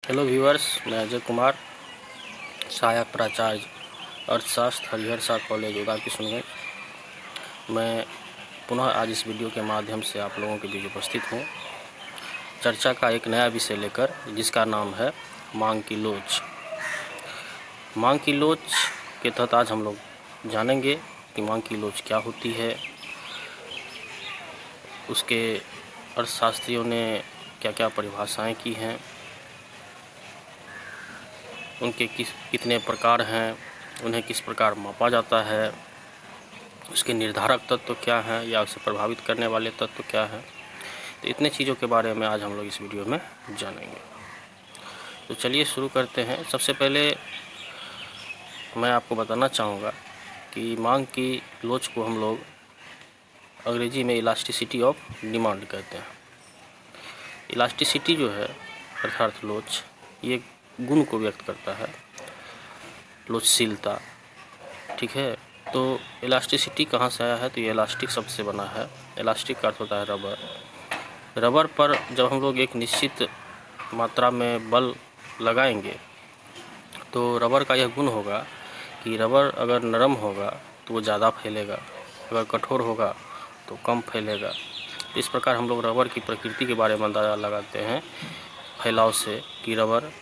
Hello viewers, मैं अजय कुमार, सहायक प्राचार्य अर्थशास्त्र, हरिहर शाह कॉलेज उदा की सुन गए। मैं पुनः आज इस वीडियो के माध्यम से आप लोगों के बीच उपस्थित हूँ चर्चा का एक नया विषय लेकर, जिसका नाम है मांग की लोच। मांग की लोच के तहत आज हम लोग जानेंगे कि मांग की लोच क्या होती है, उसके अर्थशास्त्रियों ने क्या क्या परिभाषाएं की हैं, उनके कितने प्रकार हैं, उन्हें किस प्रकार मापा जाता है, उसके निर्धारक तत्व क्या हैं या उसे प्रभावित करने वाले तत्व क्या हैं। तो इतने चीज़ों के बारे में आज हम लोग इस वीडियो में जानेंगे। तो चलिए शुरू करते हैं। सबसे पहले मैं आपको बताना चाहूँगा कि मांग की लोच को हम लोग अंग्रेजी में इलास्टिसिटी ऑफ डिमांड कहते हैं। इलास्टिसिटी जो है अर्थात लोच, ये गुण को व्यक्त करता है, लोचशीलता। ठीक है, तो इलास्टिसिटी कहाँ से आया है? तो ये इलास्टिक शब्द से बना है। इलास्टिक का अर्थ होता है रबर। रबर पर जब हम लोग एक निश्चित मात्रा में बल लगाएंगे तो रबर का यह गुण होगा कि रबर अगर नरम होगा तो वो ज़्यादा फैलेगा, अगर कठोर होगा तो कम फैलेगा। इस प्रकार हम लोग रबर की प्रकृति के बारे में अंदाज़ा लगाते हैं फैलाव से कि रबर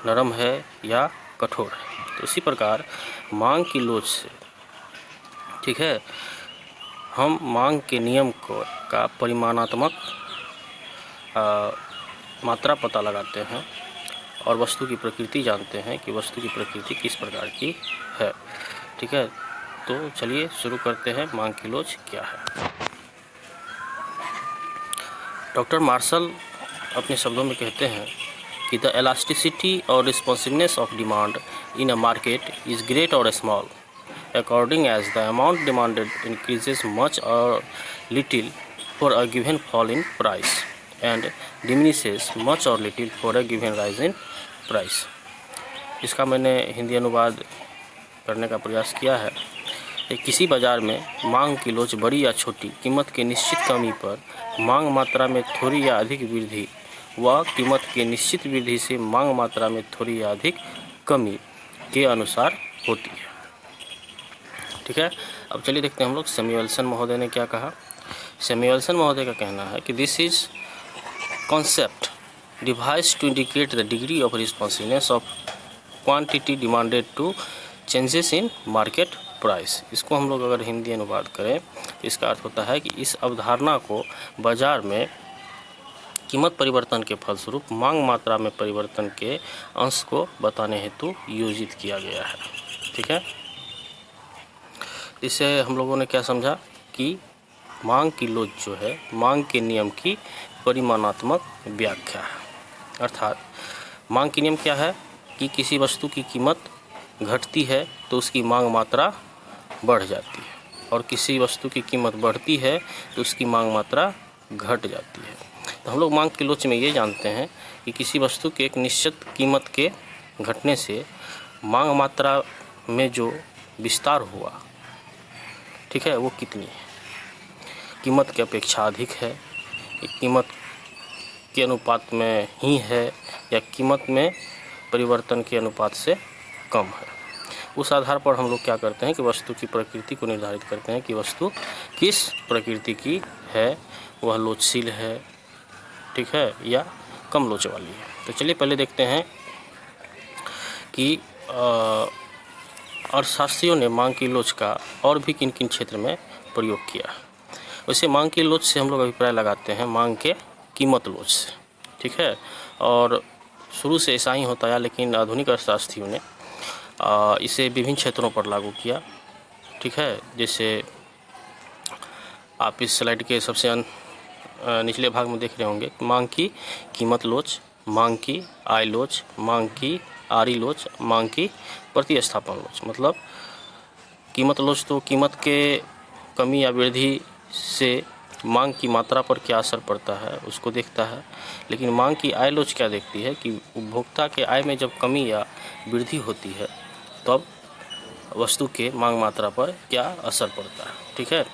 नरम है या कठोर है। तो इसी प्रकार मांग की लोच से, ठीक है, हम मांग के नियम का परिमाणात्मक मात्रा पता लगाते हैं और वस्तु की प्रकृति जानते हैं कि वस्तु की प्रकृति किस प्रकार की है। ठीक है, तो चलिए शुरू करते हैं। मांग की लोच क्या है? डॉक्टर मार्शल अपने शब्दों में कहते हैं कि द एलास्टिसिटी और responsiveness of demand in a market is great और small according as the amount demanded increases much or little for a given fall in price and diminishes much or little for a given rise in price। इसका मैंने हिंदी अनुवाद करने का प्रयास किया है। किसी बाज़ार में मांग की लोच बड़ी या छोटी कीमत के निश्चित कमी पर मांग मात्रा में थोड़ी या अधिक वृद्धि व कीमत के निश्चित वृद्धि से मांग मात्रा में थोड़ी या अधिक कमी के अनुसार होती है। ठीक है, अब चलिए देखते हैं हम लोग सैमुअल्सन महोदय ने क्या कहा। सैमुअल्सन महोदय का कहना है कि this is concept device to indicate the degree of responsiveness of quantity demanded to changes in market price. इसको हम लोग अगर हिंदी अनुवाद करें तो इसका अर्थ होता है कि इस अवधारणा को बाजार में कीमत परिवर्तन के फलस्वरूप मांग मात्रा में परिवर्तन के अंश को बताने हेतु योजित किया गया है। ठीक है, इससे हम लोगों ने क्या समझा कि मांग की लोच जो है मांग के नियम की परिमाणात्मक व्याख्या है। अर्थात मांग की नियम क्या है कि किसी वस्तु की कीमत घटती है तो उसकी मांग मात्रा बढ़ जाती है, और किसी वस्तु की कीमत बढ़ती है तो उसकी मांग मात्रा घट जाती है। तो हम लोग मांग की लोच में ये जानते हैं कि किसी वस्तु के एक निश्चित कीमत के घटने से मांग मात्रा में जो विस्तार हुआ, ठीक है, वो कितनी है, कीमत की अपेक्षा अधिक है, कीमत के अनुपात में ही है, या कीमत में परिवर्तन के अनुपात से कम है। उस आधार पर हम लोग क्या करते हैं कि वस्तु की प्रकृति को निर्धारित करते हैं कि वस्तु किस प्रकृति की है, वह लोचशील है, ठीक है, या कम लोच वाली है। तो चलिए पहले देखते हैं कि अर्थशास्त्रियों ने मांग की लोच का और भी किन किन क्षेत्र में प्रयोग किया। वैसे मांग की लोच से हम लोग अभिप्राय लगाते हैं मांग के कीमत लोच से। ठीक है, और शुरू से ऐसा ही होता है, लेकिन आधुनिक अर्थशास्त्रियों ने इसे विभिन्न क्षेत्रों पर लागू किया। ठीक है, जैसे आप इस स्लाइड के सबसे निचले भाग में देख रहे होंगे मांग की कीमत लोच, मांग की आय लोच, मांग की आरी लोच, मांग की प्रतिस्थापन लोच। मतलब कीमत लोच तो कीमत के कमी या वृद्धि से मांग की मात्रा पर क्या असर पड़ता है उसको देखता है, लेकिन मांग की आय लोच क्या देखती है कि उपभोक्ता के आय में जब कमी या वृद्धि होती है तब वस्तु के मांग मात्रा पर क्या असर पड़ता है। ठीक है,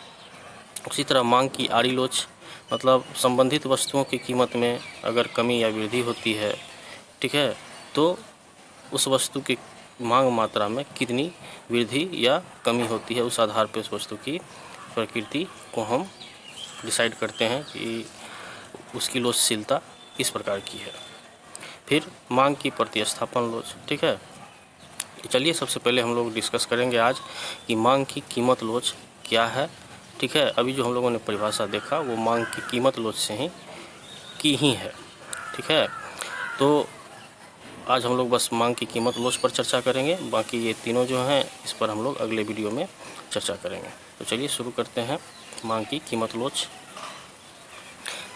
उसी तरह मांग की आरी लोच मतलब संबंधित वस्तुओं की कीमत में अगर कमी या वृद्धि होती है ठीक है, तो उस वस्तु की मांग मात्रा में कितनी वृद्धि या कमी होती है, उस आधार पर उस वस्तु की प्रकृति को हम डिसाइड करते हैं कि उसकी लोचशीलता किस प्रकार की है। फिर मांग की प्रतिस्थापन लोच, ठीक है। तो चलिए सबसे पहले हम लोग डिस्कस करेंगे आज कि मांग की कीमत लोच क्या है, ठीक है। अभी जो हम लोगों ने परिभाषा देखा वो मांग की कीमत लोच से ही है, ठीक है। तो आज हम लोग बस मांग की कीमत लोच पर चर्चा करेंगे, बाकी ये तीनों जो हैं इस पर हम लोग अगले वीडियो में चर्चा करेंगे। तो चलिए शुरू करते हैं। मांग की कीमत लोच।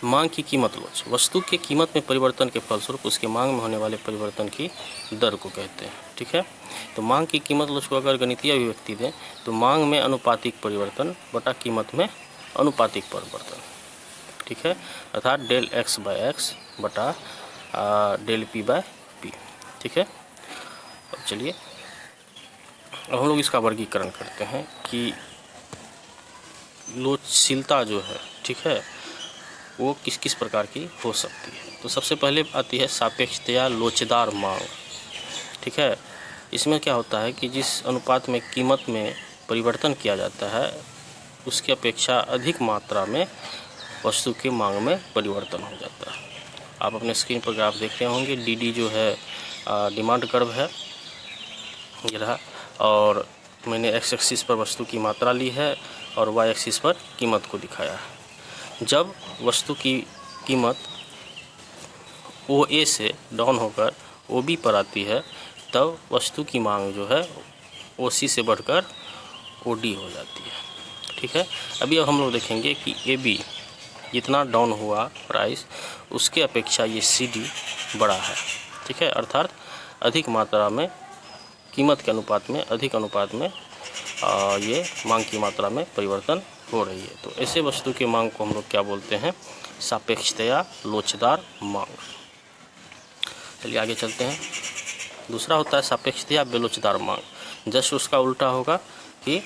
मांग की कीमत लोच वस्तु के कीमत में परिवर्तन के फलस्वरूप उसके मांग में होने वाले परिवर्तन की दर को कहते हैं, ठीक है। तो मांग की कीमत लोच को अगर गणितीय अभिव्यक्ति दें तो मांग में अनुपातिक परिवर्तन बटा कीमत में अनुपातिक परिवर्तन, ठीक है, अर्थात डेल एक्स बाय एक्स बटा डेल पी बाय पी, ठीक है। अब चलिए अब हम लोग इसका वर्गीकरण करते हैं कि लोचशीलता जो है, ठीक है, वो किस किस प्रकार की हो सकती है। तो सबसे पहले आती है सापेक्षतया लोचदार मांग, ठीक है। इसमें क्या होता है कि जिस अनुपात में कीमत में परिवर्तन किया जाता है उसकी अपेक्षा अधिक मात्रा में वस्तु की मांग में परिवर्तन हो जाता है। आप अपने स्क्रीन पर ग्राफ देख रहे होंगे, डी जो है डिमांड कर्व है, ये रहा, और मैंने एक्स एक्सिस पर वस्तु की मात्रा ली है और वाई एक्सिस पर कीमत को दिखाया है। जब वस्तु की कीमत ओ ए से डाउन होकर ओ बी पर आती है तब वस्तु की मांग जो है ओ सी से बढ़कर ओ डी हो जाती है, ठीक है। अभी अब हम लोग देखेंगे कि ए बी जितना डाउन हुआ प्राइस उसके अपेक्षा ये सी डी बड़ा है, ठीक है, अर्थात अधिक मात्रा में कीमत के अनुपात में अधिक अनुपात में ये मांग की मात्रा में परिवर्तन हो रही है। तो ऐसे वस्तु की मांग को हम लोग क्या बोलते हैं, सापेक्षतया लोचदार मांग। चलिए आगे चलते हैं। दूसरा होता है सापेक्षतया बेलोचदार मांग। जस्ट उसका उल्टा होगा कि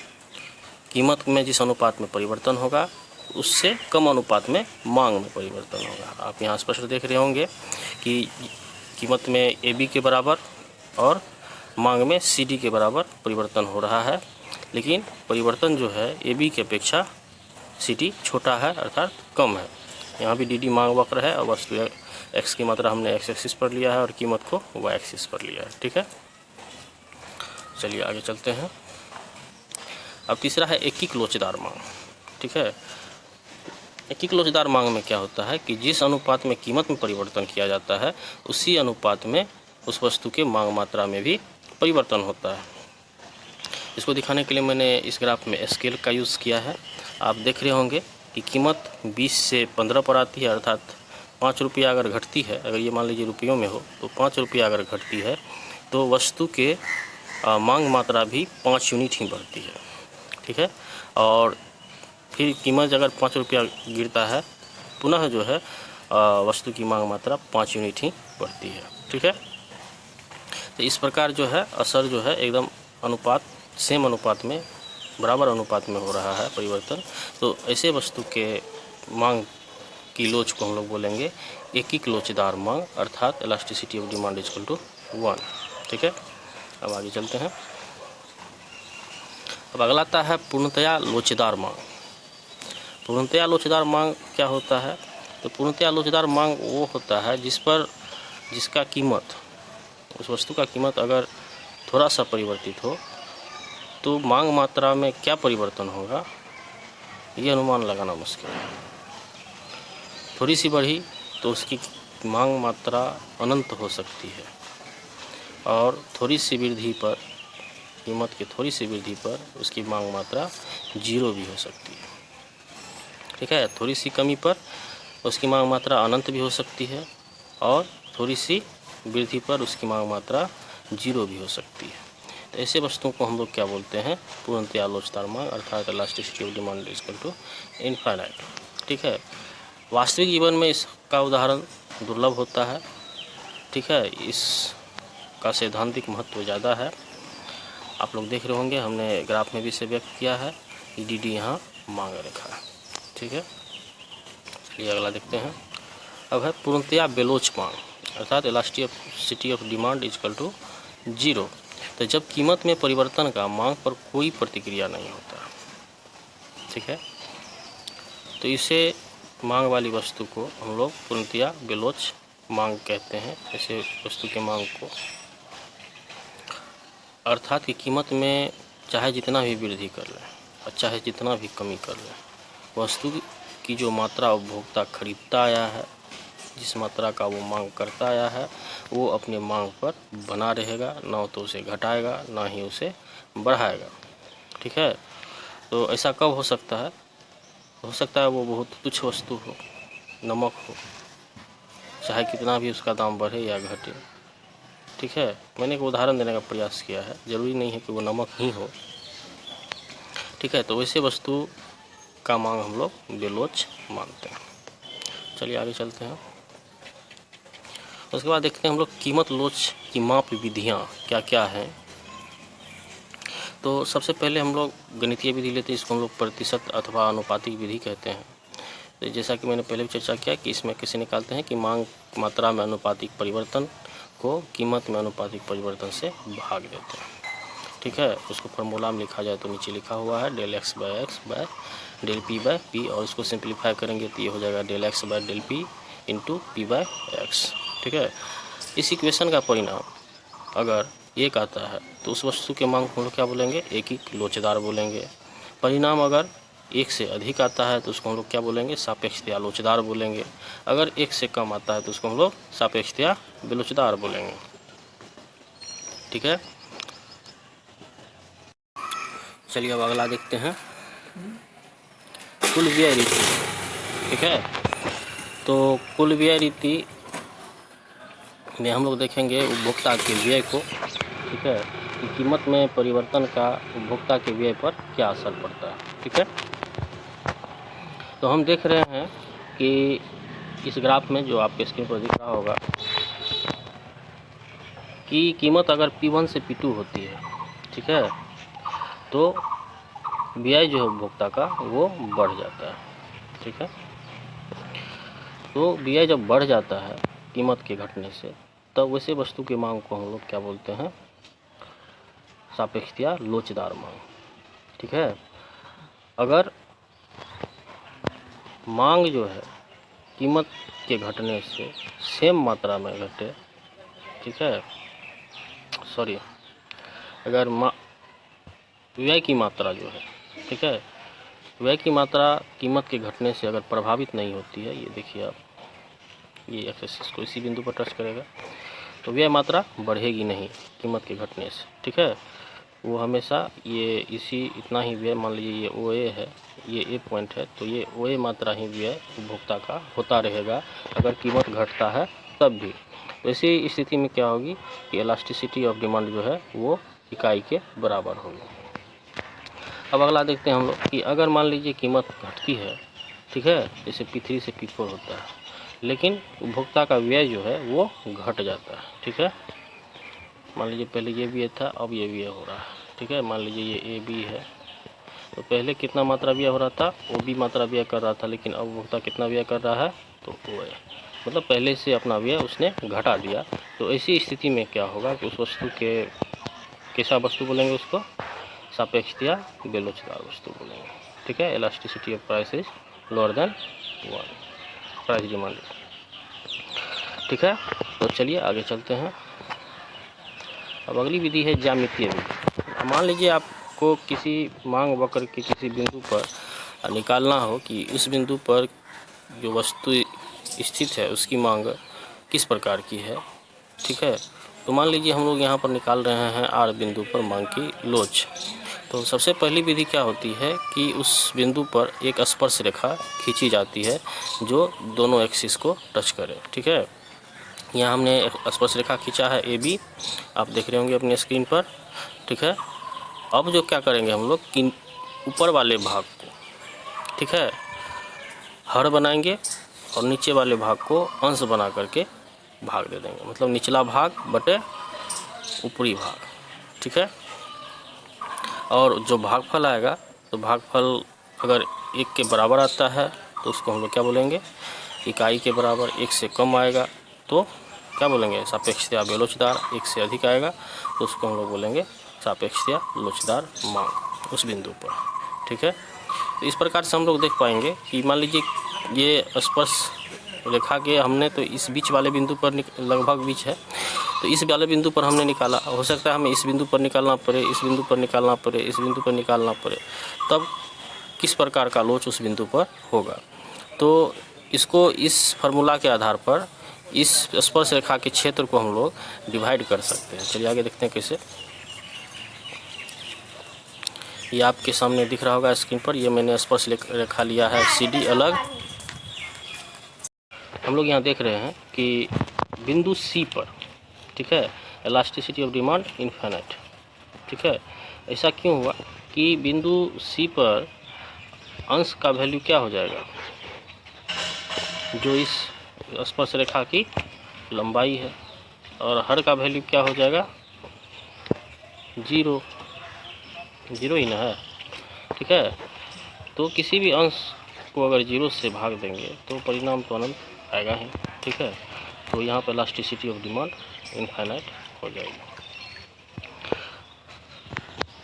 कीमत में जिस अनुपात में परिवर्तन होगा उससे कम अनुपात में मांग में परिवर्तन होगा। आप यहाँ स्पष्ट देख रहे होंगे कि कीमत में ए बी के बराबर और मांग में सी डी के बराबर परिवर्तन हो रहा है, लेकिन परिवर्तन जो है ए बी की अपेक्षा सी डी छोटा है अर्थात कम है। यहाँ भी डी डी मांग वक्र है और वस्तु एक्स की मात्रा हमने एक्स एक्सिस पर लिया है और कीमत को वाई एक्सिस पर लिया है, ठीक है। चलिए आगे चलते हैं। अब तीसरा है एकीक लोचदार मांग, ठीक है। एकीक लोचदार मांग में क्या होता है कि जिस अनुपात में कीमत में परिवर्तन किया जाता है उसी अनुपात में उस वस्तु के मांग मात्रा में भी परिवर्तन होता है। इसको दिखाने के लिए मैंने इस ग्राफ में स्केल का यूज़ किया है। आप देख रहे होंगे कि कीमत 20 से 15 पर आती है, अर्थात 5 रुपया अगर घटती है, अगर ये मान लीजिए रुपयों में हो तो 5 रुपया अगर घटती है तो वस्तु के मांग मात्रा भी 5 यूनिट ही बढ़ती है, ठीक है। और फिर कीमत अगर 5 रुपया गिरता है पुनः जो है वस्तु की मांग मात्रा 5 यूनिट ही बढ़ती है, ठीक है। तो इस प्रकार जो है असर जो है एकदम अनुपात सेम अनुपात में बराबर अनुपात में हो रहा है परिवर्तन। तो ऐसे वस्तु के मांग की लोच को हम लोग बोलेंगे एकीक लोचदार मांग, अर्थात elasticity of demand equal to 1, ठीक है। अब आगे चलते हैं। अब अगला आता है पूर्णतया लोचदार मांग। पूर्णतया लोचदार मांग क्या होता है, तो पूर्णतया लोचदार मांग वो होता है जिसका कीमत उस वस्तु का कीमत अगर थोड़ा सा परिवर्तित हो तो मांग मात्रा में क्या परिवर्तन होगा ये अनुमान लगाना मुश्किल है। थोड़ी सी बढ़ी तो उसकी मांग मात्रा अनंत हो सकती है और थोड़ी सी वृद्धि पर कीमत की थोड़ी सी वृद्धि पर उसकी मांग मात्रा 0 भी हो सकती है, ठीक है। थोड़ी सी कमी पर उसकी मांग मात्रा अनंत भी हो सकती है और थोड़ी सी वृद्धि पर उसकी मांग मात्रा 0 भी हो सकती है। तो ऐसे वस्तुओं को हम लोग क्या बोलते हैं, पूर्णतया लोचदार मांग, अर्थात elasticity of demand equal to infinite, ठीक है। वास्तविक जीवन में इसका उदाहरण दुर्लभ होता है, ठीक है। इसका सैद्धांतिक महत्व ज़्यादा है। आप लोग देख रहे होंगे हमने ग्राफ में भी इसे व्यक्त किया है कि डी डी यहाँ मांग रेखा है, ठीक है। चलिए अगला देखते हैं। अब है पूर्णतया बेलोच मांग, अर्थात elasticity of demand equal to 0। तो जब कीमत में परिवर्तन का मांग पर कोई प्रतिक्रिया नहीं होता, ठीक है, तो इसे मांग वाली वस्तु को हम लोग पूर्णतया बेलोच मांग कहते हैं, ऐसे वस्तु के मांग को। अर्थात कि कीमत में चाहे जितना भी वृद्धि कर लें और चाहे जितना भी कमी कर लें, वस्तु की जो मात्रा उपभोक्ता खरीदता आया है, जिस मात्रा का वो मांग करता आया है, वो अपने मांग पर बना रहेगा, ना तो उसे घटाएगा ना ही उसे बढ़ाएगा, ठीक है। तो ऐसा कब हो सकता है? हो सकता है वो बहुत तुच्छ वस्तु हो, नमक हो, चाहे कितना भी उसका दाम बढ़े या घटे, ठीक है। मैंने एक उदाहरण देने का प्रयास किया है, ज़रूरी नहीं है कि वो नमक ही हो, ठीक है। तो वैसे वस्तु का मांग हम लोग बेलोच मानते हैं। चलिए आगे चलते हैं। उसके बाद देखते हैं हम लोग कीमत लोच की माप विधियाँ क्या क्या हैं। तो सबसे पहले हम लोग गणितीय विधि लेते हैं, इसको हम लोग प्रतिशत अथवा अनुपातिक विधि कहते हैं। तो जैसा कि मैंने पहले भी चर्चा किया कि इसमें कैसे निकालते हैं कि मांग मात्रा में अनुपातिक परिवर्तन को कीमत में अनुपातिक परिवर्तन से भाग देते हैं, ठीक है। उसको फार्मूला में लिखा जाए तो नीचे लिखा हुआ है del X by X by del P by P, और इसको सिंप्लीफाई करेंगे तो ये हो जाएगा del X by del P into P by X, ठीक है। इस इक्वेशन का परिणाम अगर एक आता है तो उस वस्तु के मांग को हम लोग क्या बोलेंगे? एक ही लोचदार बोलेंगे। परिणाम अगर एक से अधिक आता है तो उसको हम लोग क्या बोलेंगे? सापेक्षतया लोचदार बोलेंगे। अगर एक से कम आता है तो उसको हम लोग सापेक्षतया बेलोचदार बोलेंगे, ठीक है। चलिए अब अगला देखते हैं, कुल व्यय रीति, ठीक है। तो कुल व्यय रीति में हम लोग देखेंगे उपभोक्ता के व्यय को, ठीक है, कि कीमत में परिवर्तन का उपभोक्ता के व्यय पर क्या असर पड़ता है, ठीक है। तो हम देख रहे हैं कि इस ग्राफ में जो आपके स्क्रीन पर दिख रहा होगा कि कीमत अगर P1 से P2 होती है, ठीक है, तो व्यय जो है उपभोक्ता का वो बढ़ जाता है, ठीक है। तो व्यय जब बढ़ जाता है कीमत के घटने से, तब वैसे वस्तु की मांग को हम लोग क्या बोलते हैं? सापेक्षतया लोचदार मांग, ठीक है। अगर मांग जो है कीमत के घटने से सेम मात्रा में घटे, ठीक है, सॉरी, अगर व्यय की मात्रा जो है, ठीक है, व्यय की मात्रा कीमत के घटने से अगर प्रभावित नहीं होती है, ये देखिए आप, ये एक्सेस को इसी बिंदु पर टच करेगा, तो व्यय मात्रा बढ़ेगी नहीं कीमत के घटने से, ठीक है। वो हमेशा ये इसी इतना ही व्यय, मान लीजिए ये OA है, ये A पॉइंट है, तो ये OA मात्रा ही व्यय उपभोक्ता का होता रहेगा अगर कीमत घटता है तब भी। तो इसी स्थिति में क्या होगी कि इलास्टिसिटी ऑफ डिमांड जो है वो इकाई के बराबर होगी। अब अगला देखते हैं हम लोग कि अगर मान लीजिए कीमत घटती है, ठीक है, जैसे P3 से P4 होता है, लेकिन उपभोक्ता का व्यय जो है वो घट जाता है, ठीक है। मान लीजिए पहले ये व्यय था, अब ये व्यय हो रहा है, ठीक है। मान लीजिए ये AB है, तो पहले कितना मात्रा व्यय हो रहा था? OB मात्रा व्यय कर रहा था, लेकिन अब उपभोक्ता कितना व्यय कर रहा है? तो OA, मतलब पहले से अपना व्यय उसने घटा दिया। तो ऐसी स्थिति में क्या होगा कि उस वस्तु के कैसा वस्तु बोलेंगे? उसको सापेक्षतया बेलोचदार वस्तु बोलेंगे, ठीक है। Elasticity of price is lower than 1, price demand, ठीक है। तो चलिए आगे चलते हैं। अब अगली विधि है ज्यामितीय विधि। मान लीजिए आपको किसी मांग वक्र के किसी बिंदु पर निकालना हो कि इस बिंदु पर जो वस्तु स्थित है उसकी मांग किस प्रकार की है, ठीक है। तो मान लीजिए हम लोग यहाँ पर निकाल रहे हैं R बिंदु पर मांग की लोच। तो सबसे पहली विधि क्या होती है कि उस बिंदु पर एक स्पर्श रेखा खींची जाती है जो दोनों एक्सिस को टच करे, ठीक है। यहाँ हमने एक स्पर्श रेखा खींचा है AB, आप देख रहे होंगे अपने स्क्रीन पर, ठीक है। अब जो क्या करेंगे हम लोग कि ऊपर वाले भाग को, ठीक है, हर बनाएंगे और नीचे वाले भाग को अंश बना करके भाग दे देंगे, मतलब निचला भाग बटे ऊपरी भाग, ठीक है। और जो भागफल आएगा, तो भागफल अगर 1 के बराबर आता है तो उसको हम लोग क्या बोलेंगे? इकाई के बराबर। 1 से कम आएगा तो क्या बोलेंगे, सापेक्षतया बेलोचदार। एक से अधिक आएगा तो उसको हम लोग बोलेंगे सापेक्षतया लोचदार मांग उस बिंदु पर। ठीक है, तो इस प्रकार से हम लोग देख पाएंगे कि मान लीजिए ये स्पर्श रेखा के हमने तो इस बीच वाले बिंदु पर लगभग बीच है, तो इस वाले बिंदु पर हमने निकाला। हो सकता है हमें इस बिंदु पर निकालना पड़े, इस बिंदु पर निकालना पड़े, इस बिंदु पर निकालना पड़े, तब किस प्रकार का लोच उस बिंदु पर होगा। तो इसको इस फार्मूला के आधार पर इस स्पर्श रेखा के क्षेत्र को हम लोग डिवाइड कर सकते हैं। चलिए आगे देखते हैं कैसे। ये आपके सामने दिख रहा होगा स्क्रीन पर, ये मैंने स्पर्श रेखा लिया है CD अलग। हम लोग यहाँ देख रहे हैं कि बिंदु C पर, ठीक है, इलास्टिसिटी ऑफ डिमांड इनफाइनाइट। ठीक है, ऐसा क्यों हुआ कि बिंदु C पर अंश का वैल्यू क्या हो जाएगा, जो इस स्पर्श रेखा की लंबाई है, और हर का वैल्यू क्या हो जाएगा, 0 ही ना है। ठीक है, तो किसी भी अंश को अगर 0 से भाग देंगे तो परिणाम तो अनंत आएगा ही। ठीक है, तो यहाँ पर इलास्टिसिटी ऑफ डिमांड इनफाइनाइट हो जाएगी।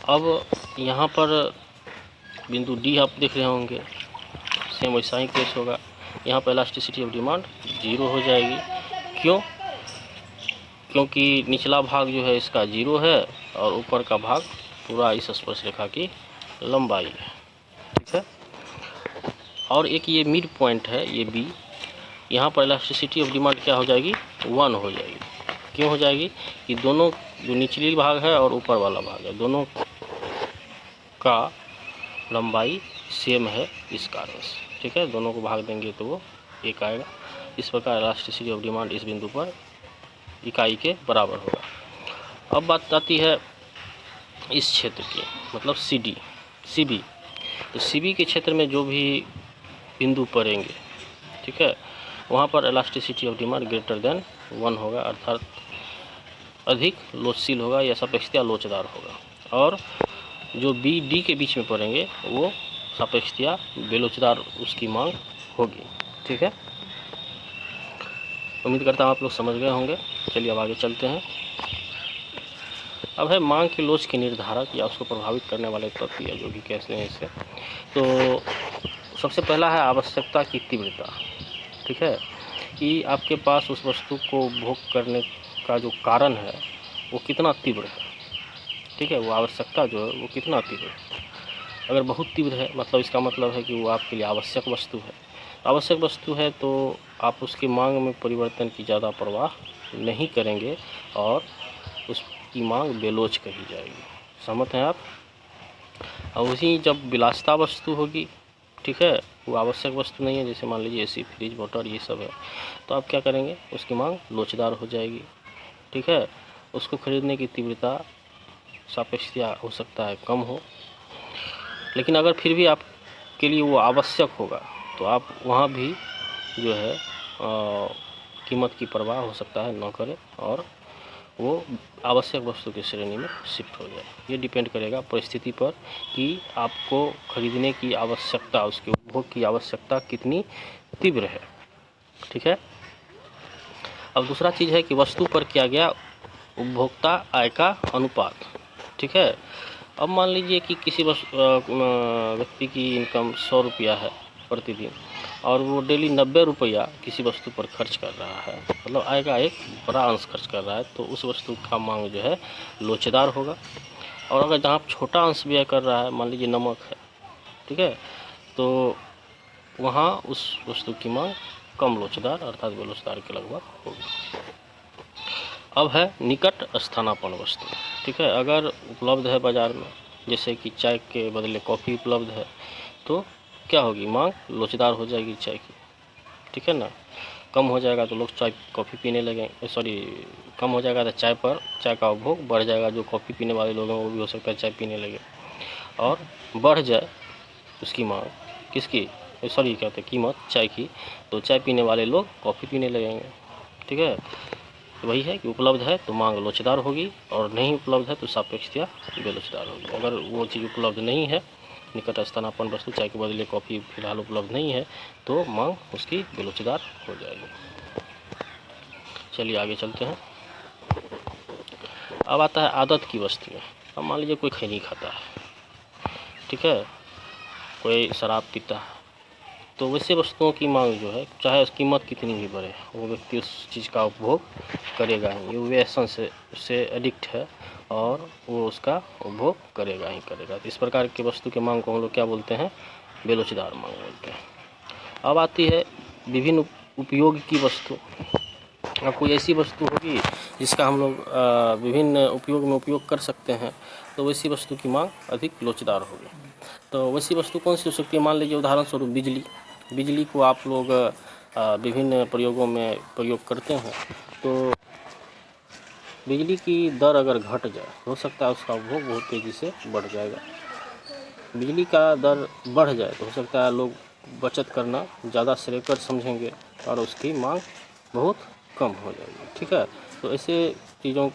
अब यहाँ पर बिंदु D आप देख रहे होंगे, सेम वैसा ही केस होगा। यहाँ पर इलास्टिसिटी ऑफ डिमांड 0 हो जाएगी। क्यों? क्योंकि निचला भाग जो है इसका 0 है और ऊपर का भाग पूरा इस स्पर्श रेखा की लंबाई है। ठीक है, और एक ये मिड पॉइंट है, ये B, यहाँ पर इलास्टिसिटी ऑफ डिमांड क्या हो जाएगी, 1 हो जाएगी। क्यों हो जाएगी कि दोनों जो निचली भाग है और ऊपर वाला भाग है, दोनों का लंबाई सेम है इस कारण से। ठीक है, दोनों को भाग देंगे तो वो 1 आएगा। इस प्रकार इलास्टिसिटी ऑफ डिमांड इस बिंदु पर इकाई के बराबर होगा। अब बात आती है इस क्षेत्र की, मतलब CB। तो CB के क्षेत्र में जो भी बिंदु पड़ेंगे, ठीक है, वहाँ पर elasticity of demand greater than 1 होगा, अर्थात अधिक लोचशील होगा या सापेक्षतया लोचदार होगा। और जो BD के बीच में पड़ेंगे वो सापेक्षतया बेलोचदार उसकी मांग होगी। ठीक है, उम्मीद करता हूँ आप लोग समझ गए होंगे। चलिए अब आगे चलते हैं। अब है मांग की लोच के निर्धारक या उसको प्रभावित करने वाले तत्व या जो भी कहते हैं इसे। तो सबसे पहला है आवश्यकता की तीव्रता। ठीक है, कि आपके पास उस वस्तु को भोग करने का जो कारण है वो कितना तीव्र है। ठीक है, वो आवश्यकता जो है वो कितना तीव्र है। अगर बहुत तीव्र है मतलब इसका मतलब है कि वो आपके लिए आवश्यक वस्तु है। आवश्यक वस्तु है तो आप उसकी मांग में परिवर्तन की ज़्यादा परवाह नहीं करेंगे और उसकी मांग बेलोच कही जाएगी। सहमत हैं आप? और उसी जब विलासिता वस्तु होगी, ठीक है, वो आवश्यक वस्तु नहीं है, जैसे मान लीजिए AC, फ्रिज, मोटर ये सब है, तो आप क्या करेंगे, उसकी मांग लोचदार हो जाएगी। ठीक है, उसको खरीदने की तीव्रता सापेक्षतया हो सकता है कम हो, लेकिन अगर फिर भी आपके लिए वो आवश्यक होगा तो आप वहाँ भी जो है कीमत की परवाह हो सकता है न करें और वो आवश्यक वस्तु की श्रेणी में शिफ्ट हो जाए। ये डिपेंड करेगा परिस्थिति पर कि आपको खरीदने की आवश्यकता, उसके उपभोग की आवश्यकता कितनी तीव्र है। ठीक है, अब दूसरा चीज़ है कि वस्तु पर किया गया उपभोक्ता आय का अनुपात। ठीक है, अब मान लीजिए कि किसी व्यक्ति की इनकम 100 रुपया है प्रतिदिन और वो डेली 90 रुपया किसी वस्तु पर खर्च कर रहा है, मतलब आय का एक बड़ा अंश खर्च कर रहा है, तो उस वस्तु का मांग जो है लोचदार होगा। और अगर जहाँ छोटा अंश व्यय कर रहा है, मान लीजिए नमक है, ठीक है, तो वहाँ उस वस्तु की मांग कम लोचदार अर्थात बेलोचदार के लगभग होगी। अब है निकट स्थानापन्न वस्तु। ठीक है, अगर उपलब्ध है बाज़ार में, जैसे कि चाय के बदले कॉफ़ी उपलब्ध है, तो क्या होगी, मांग लोचदार हो जाएगी चाय की। ठीक है ना, कम हो जाएगा तो लोग चाय कॉफ़ी पीने लगेंगे, कम हो जाएगा तो चाय का उपभोग बढ़ जाएगा, जो कॉफ़ी पीने वाले लोग हैं वो भी हो सकता है चाय पीने लगे, और बढ़ जाए उसकी मांग किसकी, कहते हैं कीमत चाय की, तो चाय पीने वाले लोग कॉफ़ी पीने लगेंगे। ठीक है, तो वही है कि उपलब्ध है तो मांग लोचदार होगी और नहीं उपलब्ध है तो सापेक्षतया बेलोचदार होगी। अगर वो चीज़ उपलब्ध नहीं है, निकट स्थानापन्न वस्तु चाय के बदले कॉफ़ी फिलहाल उपलब्ध नहीं है, तो मांग उसकी बेलोचदार हो जाएगी। चलिए आगे चलते हैं। अब आता है आदत की वस्तु में। अब मान लीजिए कोई खैनी खाता है, ठीक है, कोई शराब पीता है, तो वैसे वस्तुओं की मांग जो है, चाहे उसकी कीमत कितनी भी बढ़े, वो व्यक्ति उस चीज़ का उपभोग करेगा ही। वो व्यसन से एडिक्ट है और वो उसका उपभोग करेगा ही करेगा। तो इस प्रकार की वस्तु की मांग को हम लोग क्या बोलते हैं? बेलोचदार मांग बोलते हैं। अब आती है विभिन्न उपयोग की वस्तु। अब कोई ऐसी वस्तु होगी जिसका हम लोग विभिन्न उपयोग में उपयोग कर सकते हैं, तो वैसी वस्तु की मांग अधिक लोचदार होगी। तो वैसी वस्तु कौन सी हो सकती है? मान लीजिए उदाहरण स्वरूप बिजली। बिजली को आप लोग विभिन्न प्रयोगों में प्रयोग करते हैं, तो बिजली की दर अगर घट जाए, हो सकता है उसका उपभोग बहुत तेज़ी से बढ़ जाएगा। बिजली का दर बढ़ जाए तो हो सकता है लोग बचत करना ज़्यादा श्रेयस्कर समझेंगे और उसकी मांग बहुत कम हो जाएगी, ठीक है। तो ऐसे चीज़ों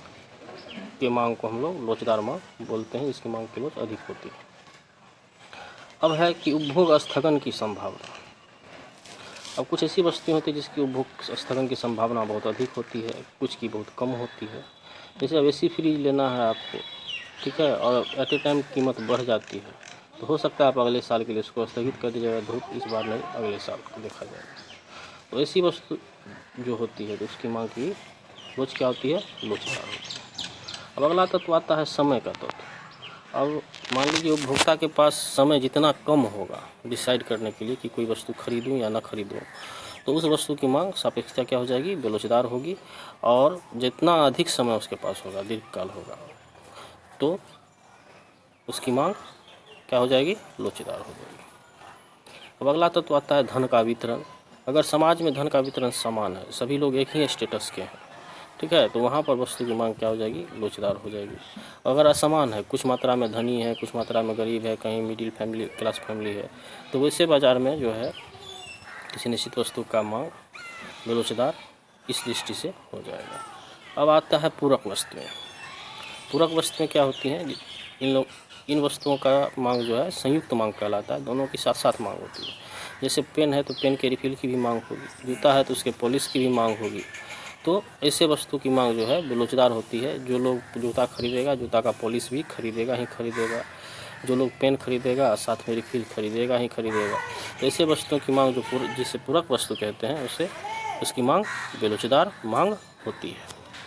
के मांग को हम लोग लोचदार मांग बोलते हैं, जिसकी मांग की लोच अधिक होती है। अब है कि उपभोग स्थगन की संभावना। अब कुछ ऐसी वस्तुएं होती है जिसकी उपभोग स्थगन की संभावना बहुत अधिक होती है, कुछ की बहुत कम होती है। जैसे अब एसी फ्रिज लेना है आपको, ठीक है, और एट ए टाइम कीमत बढ़ जाती है, तो हो सकता है आप अगले साल के लिए उसको स्थगित कर दीजिएगा, धूप इस बार नहीं अगले साल को देखा जाएगा। तो ऐसी वस्तु जो होती है तो उसकी मांग की लोच क्या होती है? लोचदार होती है। अब अगला तत्व आता है समय का तत्व। अब मान लीजिए उपभोक्ता के पास समय जितना कम होगा डिसाइड करने के लिए कि कोई वस्तु खरीदूं या ना खरीदूं, तो उस वस्तु की मांग सापेक्षता क्या हो जाएगी? बेलोचदार होगी। और जितना अधिक समय उसके पास होगा, दीर्घकाल होगा, तो उसकी मांग क्या हो जाएगी? लोचदार हो जाएगी। अब अगला तत्व आता है धन का वितरण। अगर समाज में धन का वितरण समान है, सभी लोग एक ही स्टेटस के हैं, ठीक है, तो वहाँ पर वस्तु की मांग क्या हो जाएगी? लोचदार हो जाएगी। अगर असमान है, कुछ मात्रा में धनी है, कुछ मात्रा में गरीब है, कहीं मिडिल फैमिली क्लास फैमिली है, तो वैसे बाज़ार में जो है किसी निश्चित वस्तु का मांग बेलोचदार इस दृष्टि से हो जाएगा। अब आता है पूरक वस्तुएं। पूरक वस्तुएं क्या होती हैं? इन वस्तुओं का मांग जो है संयुक्त मांग कहलाता है, दोनों की साथ साथ मांग होती है। जैसे पेन है तो पेन के रिफिल की भी मांग होगी, जूता है तो उसके पॉलिश की भी मांग होगी। तो ऐसे वस्तु की मांग जो है बेलोचदार होती है। जो लोग जूता खरीदेगा, जूता का पॉलिश भी खरीदेगा ही खरीदेगा। जो लोग पेन खरीदेगा, साथ में रिफिल खरीदेगा ही खरीदेगा। तो ऐसे वस्तुओं की मांग जो जिसे पूरक वस्तु कहते हैं, उसे उसकी मांग बेलोचदार मांग होती है,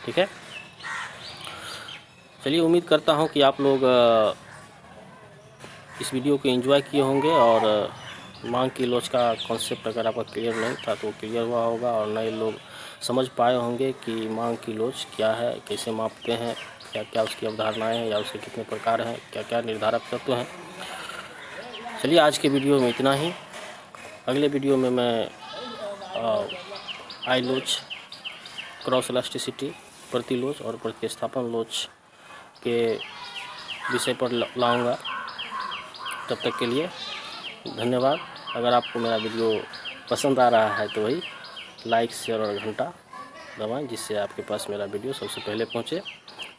ठीक है। चलिए, उम्मीद करता हूँ कि आप लोग इस वीडियो को एंजॉय किए होंगे और मांग की लोच का कॉन्सेप्ट अगर आपका क्लियर नहीं था तो क्लियर हुआ होगा, और नए लोग समझ पाए होंगे कि मांग की लोच क्या है, कैसे मापते हैं, क्या क्या उसकी अवधारणाएं हैं या उसके कितने प्रकार हैं, क्या क्या निर्धारक तत्व हैं। चलिए, आज के वीडियो में इतना ही। अगले वीडियो में मैं आई लोच, क्रॉस इलास्टिसिटी, प्रतिलोच और प्रतिस्थापन लोच के विषय पर लाऊंगा। तब तक के लिए धन्यवाद। अगर आपको मेरा वीडियो पसंद आ रहा है तो वही लाइक, शेयर और घंटा दबाएं, जिससे आपके पास मेरा वीडियो सबसे पहले पहुंचे।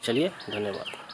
चलिए, धन्यवाद।